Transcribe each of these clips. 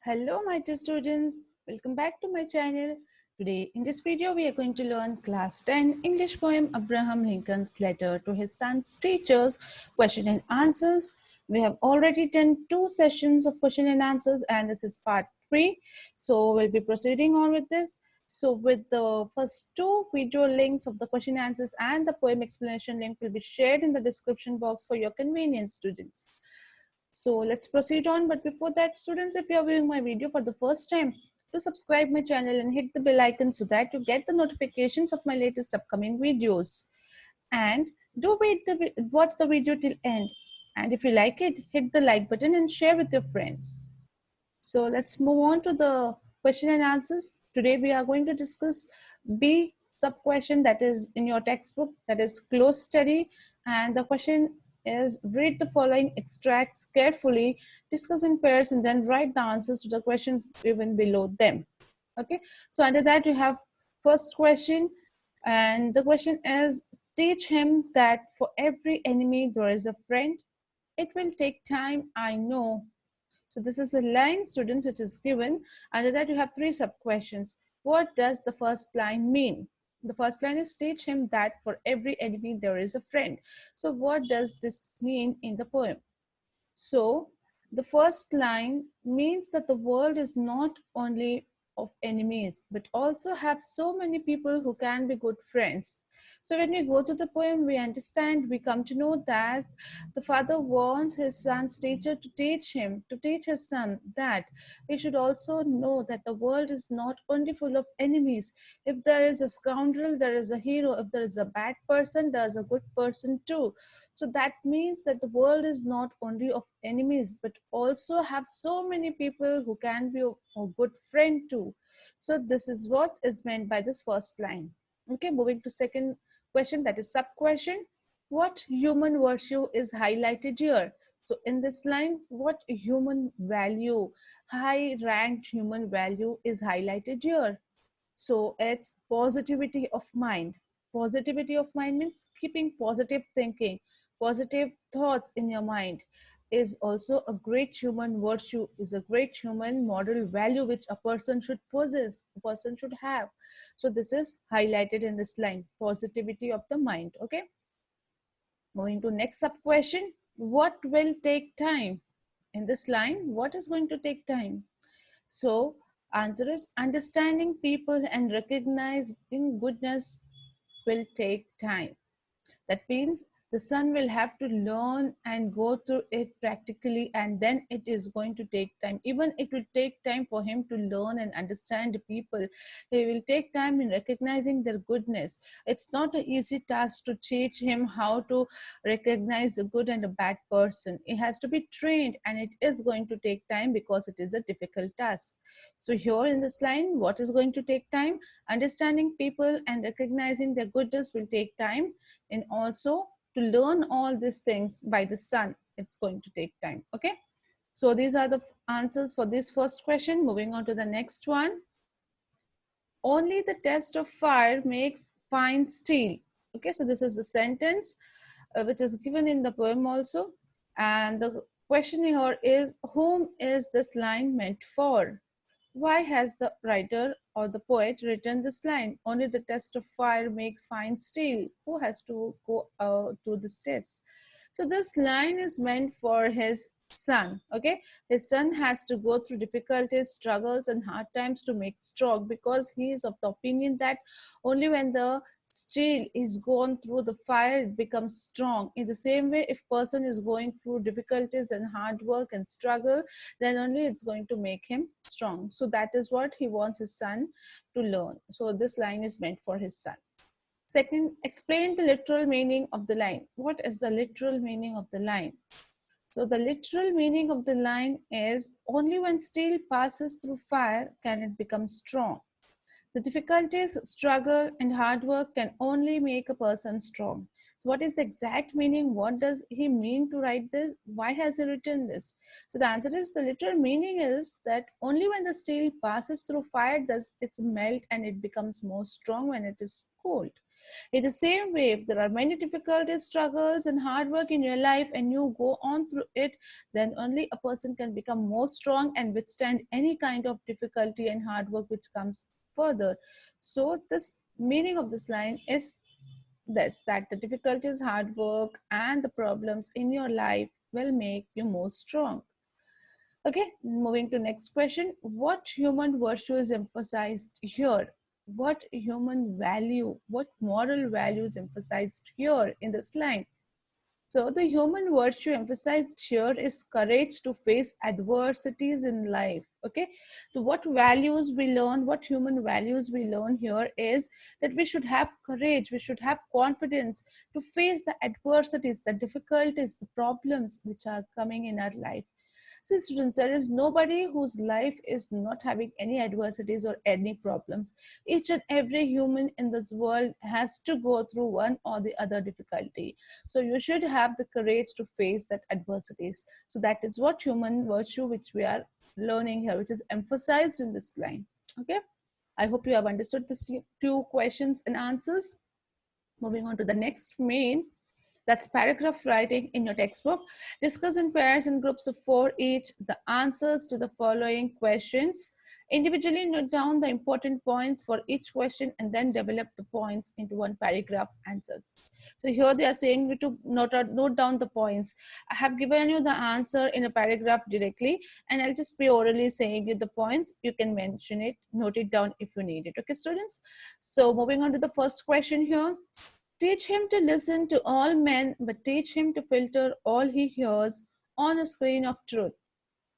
Hello my dear students, welcome back to my channel. Today in this video we are going to learn class 10 English poem Abraham Lincoln's letter to his son's teachers, question and answers. We have already done 2 sessions of question and answers and this is part 3. So we'll be proceeding on with this. So with the first 2 video links of the question and answers and the poem explanation link will be shared in the description box for your convenience, students. So let's proceed on. But before that, students, if you are viewing my video for the first time, to subscribe my channel and hit the bell icon so that you get the notifications of my latest upcoming videos. And do watch the video till end. And if you like it, hit the like button and share with your friends. So let's move on to the question and answers. Today we are going to discuss B sub question that is in your textbook, that is close study, and the question is read the following extracts carefully, discuss in pairs, and then write the answers to the questions given below them. Okay, so under that you have first question, and the question is teach him that for every enemy there is a friend. It will take time, I know. So this is a line, students, which is given. Under that you have 3 sub questions. What does the first line mean? The first line is teach him that for every enemy there is a friend. So what does this mean in the poem? So the first line means that the world is not only of enemies, but also have so many people who can be good friends. So when we go to the poem, we understand, we come to know that the father wants his son's teacher to teach his son that he should also know that the world is not only full of enemies. If there is a scoundrel, there is a hero. If there is a bad person, there is a good person too. So that means that the world is not only of enemies, but also have so many people who can be a good friend too. So this is what is meant by this first line. Okay, moving to second question, that is sub question. What human virtue is highlighted here? So in this line, what human value, high ranked human value is highlighted here? So it's positivity of mind. Positivity of mind means keeping positive thinking, positive thoughts in your mind is also a great human virtue, is a great human moral value which a person should possess, a person should have. So this is highlighted in this line, positivity of the mind. Okay. Moving to next sub question, what will take time? In this line, what is going to take time? So answer is understanding people and recognizing goodness will take time. That means the son will have to learn and go through it practically, and then it is going to take time. Even it will take time for him to learn and understand the people. He will take time in recognizing their goodness. It's not an easy task to teach him how to recognize a good and a bad person. It has to be trained, and it is going to take time because it is a difficult task. So here in this line, what is going to take time? Understanding people and recognizing their goodness will take time, and also to learn all these things by the son, it's going to take time. Okay, so these are the answers for this first question. Moving on to the next one. Only the test of fire makes fine steel. Okay, so this is the sentence which is given in the poem also, and the question here is, whom is this line meant for? Why has the writer or the poet written this line? Only the test of fire makes fine steel. Who has to go to this test? So this line is meant for his son. Okay, his son has to go through difficulties, struggles, and hard times to make strong, because he is of the opinion that only when the steel is gone through the fire it becomes strong. In the same way, if person is going through difficulties and hard work and struggle, then only it's going to make him strong. So that is what he wants his son to learn. So this line is meant for his son. Second, explain the literal meaning of the line. What is the literal meaning of the line? So the literal meaning of the line is, only when steel passes through fire can it become strong. The difficulties, struggle, and hard work can only make a person strong. So what is the exact meaning? What does he mean to write this? Why has he written this? So the answer is, the literal meaning is that only when the steel passes through fire does it melt and it becomes more strong when it is cold. In the same way, if there are many difficulties, struggles, and hard work in your life and you go on through it, then only a person can become more strong and withstand any kind of difficulty and hard work which comes further. So this meaning of this line is this, that the difficulties, hard work, and the problems in your life will make you more strong. Okay, moving to next question. What human virtue is emphasized here? What human value, what moral value is emphasized here in this line? So the human virtue emphasized here is courage to face adversities in life. Okay, so what values we learn, what human values we learn here is that we should have courage, we should have confidence to face the adversities, the difficulties, the problems which are coming in our life. See, students, there is nobody whose life is not having any adversities or any problems. Each and every human in this world has to go through one or the other difficulty. So you should have the courage to face that adversities. So that is what human virtue which we are learning here, which is emphasized in this line. Okay, I hope you have understood these two questions and answers. Moving on to the next main, that's paragraph writing in your textbook. Discuss in pairs and groups of 4 each the answers to the following questions. Individually note down the important points for each question and then develop the points into one paragraph answers. So here they are saying you to note down the points. I have given you the answer in a paragraph directly, and I'll just be orally saying you the points. You can mention it, note it down if you need it. Okay, students? So moving on to the first question here. Teach him to listen to all men, but teach him to filter all he hears on a screen of truth.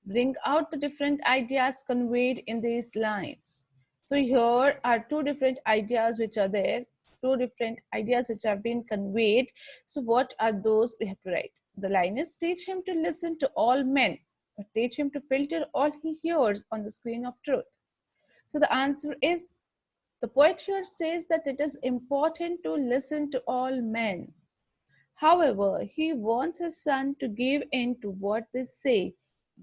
Bring out the different ideas conveyed in these lines. So here are two different ideas which are there, two different ideas which have been conveyed. So what are those we have to write? The line is, teach him to listen to all men, but teach him to filter all he hears on the screen of truth. So the answer is, the poet here says that it is important to listen to all men. However, he wants his son to give in to what they say,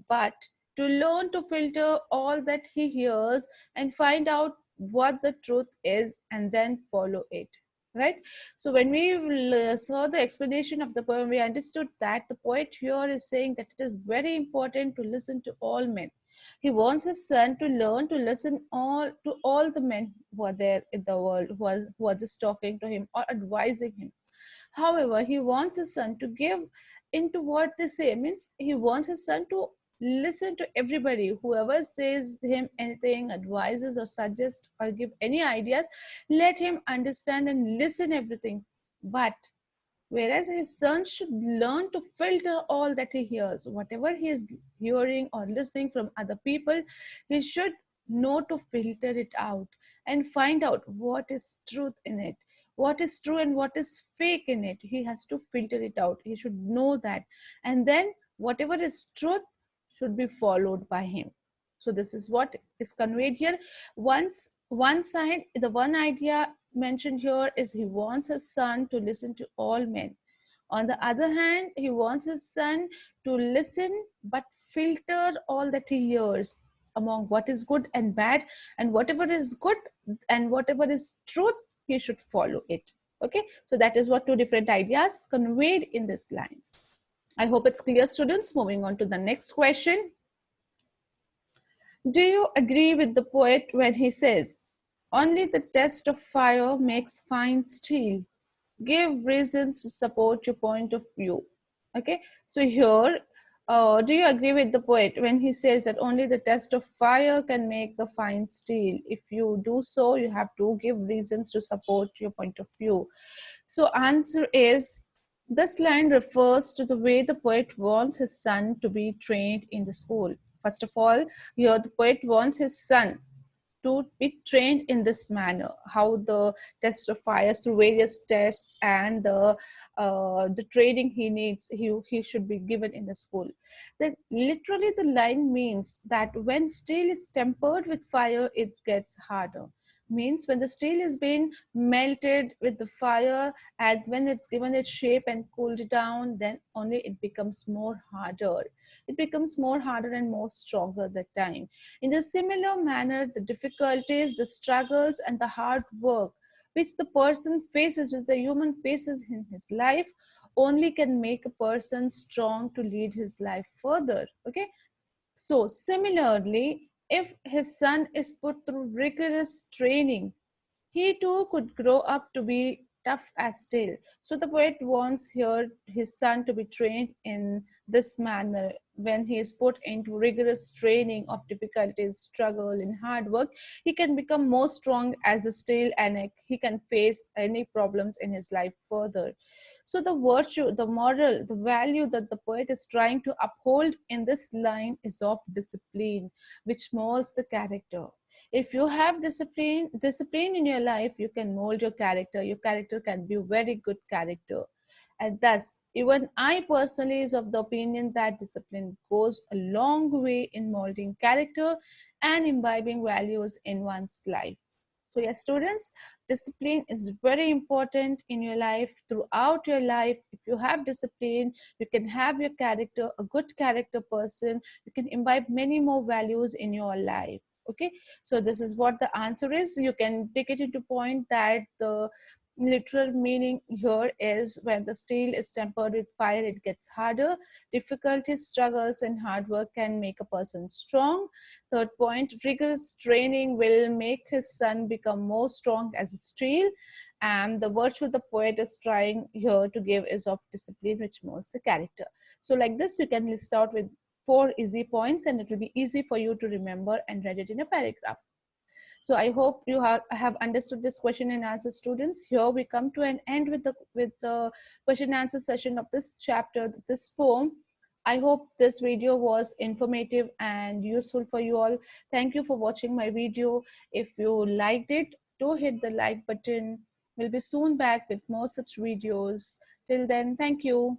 but to learn to filter all that he hears and find out what the truth is and then follow it. Right? So when we saw the explanation of the poem, we understood that the poet here is saying that it is very important to listen to all men. He wants his son to learn to listen to all the men who are there in the world, who are just talking to him or advising him. However, he wants his son to give into what they say. Means he wants his son to listen to everybody. Whoever says him anything, advises or suggests or give any ideas, let him understand and listen everything. But whereas his son should learn to filter all that he hears, whatever he is hearing or listening from other people, he should know to filter it out and find out what is truth in it, what is true and what is fake in it. He has to filter it out. He should know that, and then whatever is truth should be followed by him. So this is what is conveyed here. Once one side, the one idea mentioned here is he wants his son to listen to all men. On the other hand, he wants his son to listen but filter all that he hears among what is good and bad, and whatever is good and whatever is truth, he should follow it. Okay, so that is what two different ideas conveyed in these lines. I hope it's clear, students. Moving on to the next question. Do you agree with the poet when he says, only the test of fire makes fine steel? Give reasons to support your point of view. Okay, so here, do you agree with the poet when he says that only the test of fire can make the fine steel? If you do so, you have to give reasons to support your point of view. So answer is, this line refers to the way the poet wants his son to be trained in the school. First of all, here the poet wants his son to be trained in this manner, how the test of fires through various tests and the training he needs, he should be given in the school. Then literally the line means that when steel is tempered with fire, it gets harder. Means when the steel is being melted with the fire and when it's given its shape and cooled down, then only it becomes more harder. It becomes more harder and more stronger that time. In a similar manner, the difficulties, the struggles, and the hard work which the person faces, which the human faces in his life, only can make a person strong to lead his life further. Okay, so similarly, if his son is put through rigorous training, he too could grow up to be tough as steel. So the poet wants here his son to be trained in this manner. When he is put into rigorous training of difficulties, struggle, and hard work, he can become more strong as a steel, and he can face any problems in his life further. So the virtue, the moral, the value that the poet is trying to uphold in this line is of discipline, which molds the character. If you have discipline in your life, you can mold your character can be a very good character. And thus, even I personally is of the opinion that discipline goes a long way in molding character and imbibing values in one's life. So yes, students, discipline is very important in your life, throughout your life. If you have discipline, you can have your character, a good character person. You can imbibe many more values in your life. Okay, so this is what the answer is. You can take it into point that the literal meaning here is when the steel is tempered with fire, it gets harder. Difficulties, struggles, and hard work can make a person strong. Third point, rigorous training will make his son become more strong as a steel. And the virtue the poet is trying here to give is of discipline, which molds the character. So like this, you can list out with 4 easy points, and it will be easy for you to remember and read it in a paragraph. So I hope you have understood this question and answer, students. Here we come to an end with the question and answer session of this chapter, this poem. I hope this video was informative and useful for you all. Thank you for watching my video. If you liked it, do hit the like button. We'll be soon back with more such videos. Till then, thank you.